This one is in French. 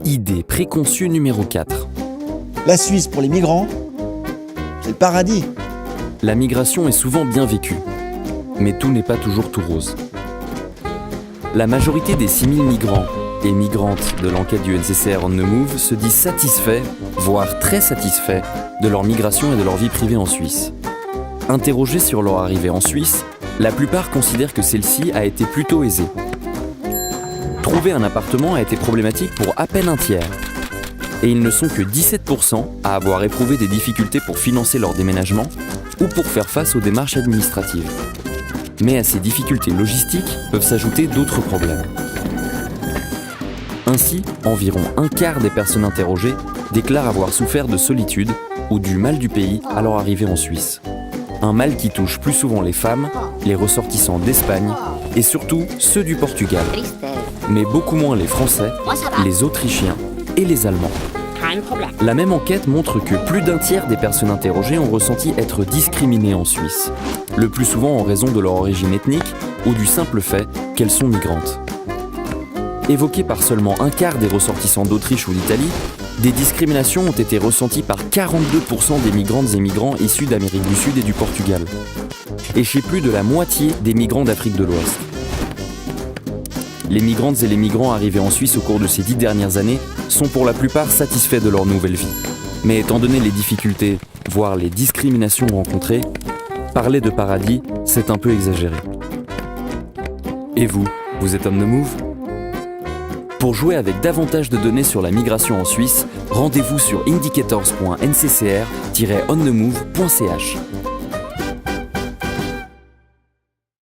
Idée préconçue numéro 4. La Suisse pour les migrants, c'est le paradis. La migration est souvent bien vécue, mais tout n'est pas toujours tout rose. La majorité des 6000 migrants et migrantes de l'enquête du NCCR On the Move se disent satisfaits, voire très satisfaits, de leur migration et de leur vie privée en Suisse. Interrogés sur leur arrivée en Suisse, la plupart considèrent que celle-ci a été plutôt aisée. Trouver un appartement a été problématique pour à peine un tiers. Et ils ne sont que 17% à avoir éprouvé des difficultés pour financer leur déménagement ou pour faire face aux démarches administratives. Mais à ces difficultés logistiques peuvent s'ajouter d'autres problèmes. Ainsi, environ un quart des personnes interrogées déclarent avoir souffert de solitude ou du mal du pays à leur arrivée en Suisse. Un mal qui touche plus souvent les femmes, les ressortissants d'Espagne et surtout ceux du Portugal. Mais beaucoup moins les Français, les Autrichiens et les Allemands. La même enquête montre que plus d'un tiers des personnes interrogées ont ressenti être discriminées en Suisse, le plus souvent en raison de leur origine ethnique ou du simple fait qu'elles sont migrantes. Évoquées par seulement un quart des ressortissants d'Autriche ou d'Italie, des discriminations ont été ressenties par 42% des migrantes et migrants issus d'Amérique du Sud et du Portugal, et chez plus de la moitié des migrants d'Afrique de l'Ouest. Les migrantes et les migrants arrivés en Suisse au cours de ces 10 dernières années sont pour la plupart satisfaits de leur nouvelle vie. Mais étant donné les difficultés, voire les discriminations rencontrées, parler de paradis, c'est un peu exagéré. Et vous, vous êtes on the move ? Pour jouer avec davantage de données sur la migration en Suisse, rendez-vous sur indicators.nccr-onthemove.ch.